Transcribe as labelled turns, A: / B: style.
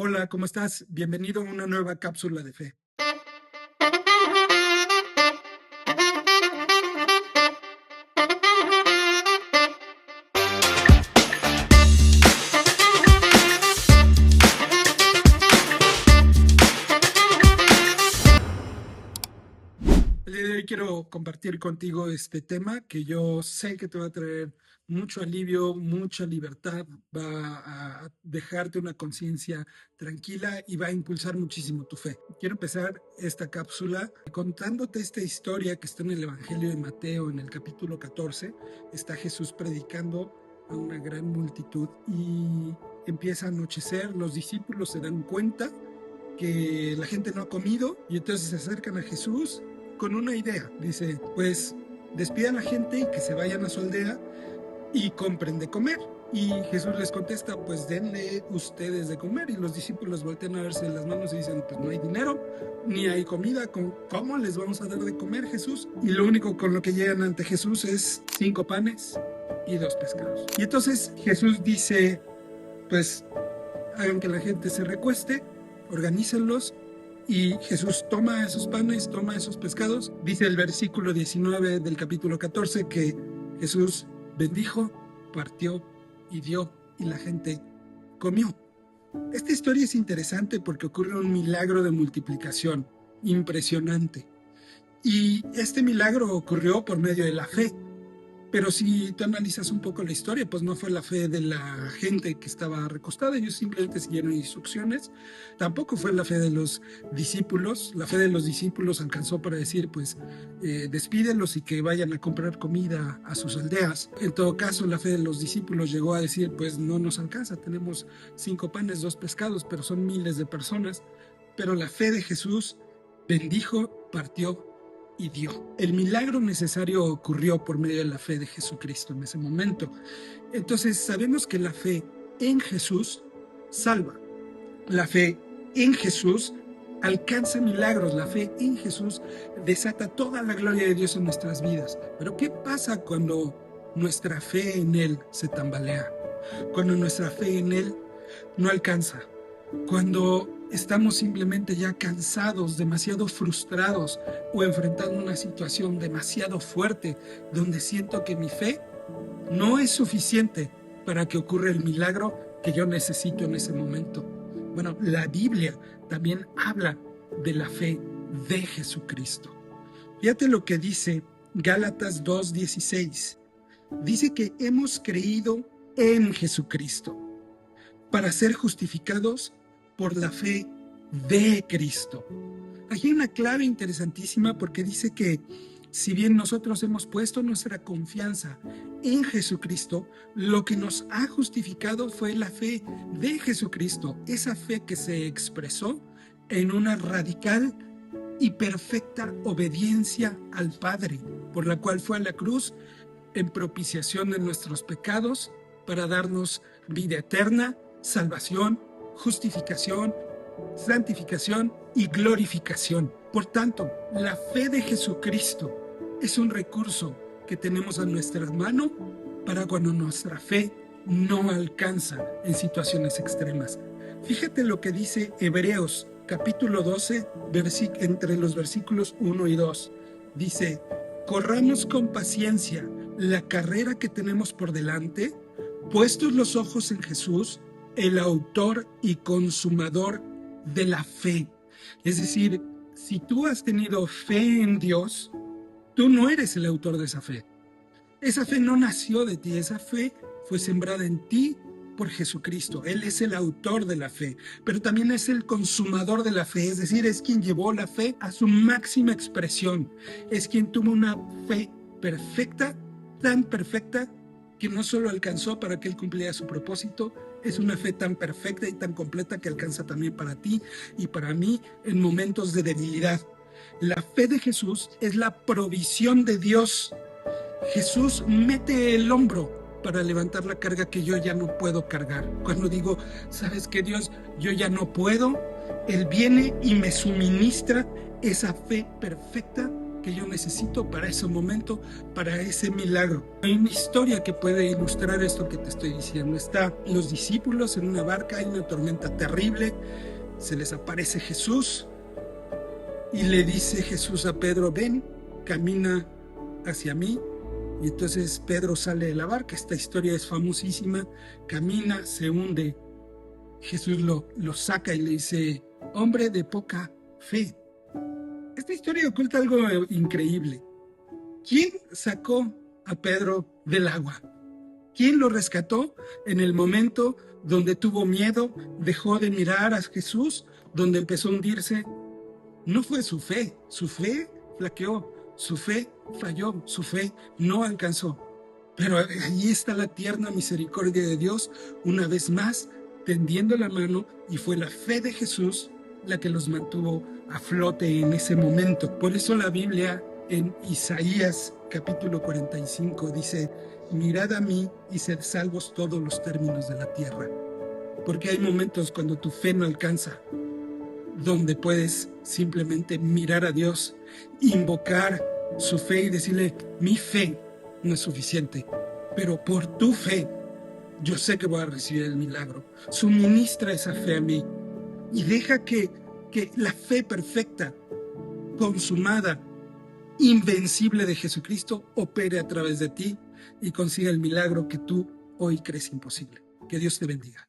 A: Hola, ¿cómo estás? Bienvenido a una nueva cápsula de fe. El día de hoy quiero compartir contigo este tema que yo sé que te va a traer mucho alivio, mucha libertad, va a dejarte una conciencia tranquila y va a impulsar muchísimo tu fe. Quiero empezar esta cápsula contándote esta historia que está en el Evangelio de Mateo, en el capítulo 14. Está Jesús predicando a una gran multitud y empieza a anochecer. Los discípulos se dan cuenta que la gente no ha comido y entonces se acercan a Jesús con una idea. Dice, pues despida a la gente y que se vayan a su aldea y compren de comer. Y Jesús les contesta, pues denle ustedes de comer. Y los discípulos voltean a verse las manos y dicen, pues no hay dinero, ni hay comida, ¿cómo les vamos a dar de comer, Jesús? Y lo único con lo que llegan ante Jesús es 5 panes y 2 pescados. Y entonces Jesús dice, pues hagan que la gente se recueste, organícenlos. Y Jesús toma esos panes, toma esos pescados. Dice el versículo 19 del capítulo 14 que Jesús bendijo, partió y dio, y la gente comió. Esta historia es interesante porque ocurre un milagro de multiplicación impresionante. Y este milagro ocurrió por medio de la fe. Pero si tú analizas un poco la historia, pues no fue la fe de la gente que estaba recostada, ellos simplemente siguieron instrucciones. Tampoco fue la fe de los discípulos. La fe de los discípulos alcanzó para decir, pues, despídenlos y que vayan a comprar comida a sus aldeas. En todo caso, la fe de los discípulos llegó a decir, pues, no nos alcanza, tenemos 5 panes, 2 pescados, pero son miles de personas. Pero la fe de Jesús bendijo, partió y dio. El milagro necesario ocurrió por medio de la fe de Jesucristo en ese momento. Entonces sabemos que la fe en Jesús salva. La fe en Jesús alcanza milagros. La fe en Jesús desata toda la gloria de Dios en nuestras vidas. Pero ¿qué pasa cuando nuestra fe en Él se tambalea? Cuando nuestra fe en Él no alcanza. Cuando estamos simplemente ya cansados, demasiado frustrados o enfrentando una situación demasiado fuerte donde siento que mi fe no es suficiente para que ocurra el milagro que yo necesito en ese momento. Bueno, la Biblia también habla de la fe de Jesucristo. Fíjate lo que dice Gálatas 2:16. Dice que hemos creído en Jesucristo para ser justificados por la fe de Cristo. Aquí hay una clave interesantísima porque dice que si bien nosotros hemos puesto nuestra confianza en Jesucristo, lo que nos ha justificado fue la fe de Jesucristo, esa fe que se expresó en una radical y perfecta obediencia al Padre, por la cual fue a la cruz en propiciación de nuestros pecados para darnos vida eterna, salvación, justificación, santificación y glorificación. Por tanto, la fe de Jesucristo es un recurso que tenemos a nuestra mano para cuando nuestra fe no alcanza en situaciones extremas. Fíjate lo que dice Hebreos capítulo 12, entre los versículos 1 y 2. Dice, corramos con paciencia la carrera que tenemos por delante, puestos los ojos en Jesús, el autor y consumador de la fe. Es decir, si tú has tenido fe en Dios, tú no eres el autor de esa fe. Esa fe no nació de ti, esa fe fue sembrada en ti por Jesucristo. Él es el autor de la fe, pero también es el consumador de la fe, es decir, es quien llevó la fe a su máxima expresión. Es quien tuvo una fe perfecta, tan perfecta, que no solo alcanzó para que Él cumpliera su propósito, es una fe tan perfecta y tan completa que alcanza también para ti y para mí en momentos de debilidad. La fe de Jesús es la provisión de Dios. Jesús mete el hombro para levantar la carga que yo ya no puedo cargar. Cuando digo, ¿sabes qué, Dios? Yo ya no puedo. Él viene y me suministra esa fe perfecta que yo necesito para ese momento, para ese milagro. Hay una historia que puede ilustrar esto que te estoy diciendo. Están los discípulos en una barca, hay una tormenta terrible, se les aparece Jesús y le dice Jesús a Pedro, ven, camina hacia mí. Y entonces Pedro sale de la barca, esta historia es famosísima, camina, se hunde. Jesús lo saca y le dice, hombre de poca fe. Esta historia oculta algo increíble. ¿Quién sacó a Pedro del agua? ¿Quién lo rescató en el momento donde tuvo miedo, dejó de mirar a Jesús, donde empezó a hundirse? No fue su fe flaqueó, su fe falló, su fe no alcanzó. Pero ahí está la tierna misericordia de Dios, una vez más, tendiendo la mano, y fue la fe de Jesús la que los mantuvo a flote en ese momento. Por eso la Biblia en Isaías capítulo 45 dice, mirad a mí y sed salvos todos los términos de la tierra. Porque hay momentos cuando tu fe no alcanza, donde puedes simplemente mirar a Dios, invocar su fe y decirle, mi fe no es suficiente, pero por tu fe yo sé que voy a recibir el milagro. Suministra esa fe a mí y deja que la fe perfecta, consumada, invencible de Jesucristo opere a través de ti y consiga el milagro que tú hoy crees imposible. Que Dios te bendiga.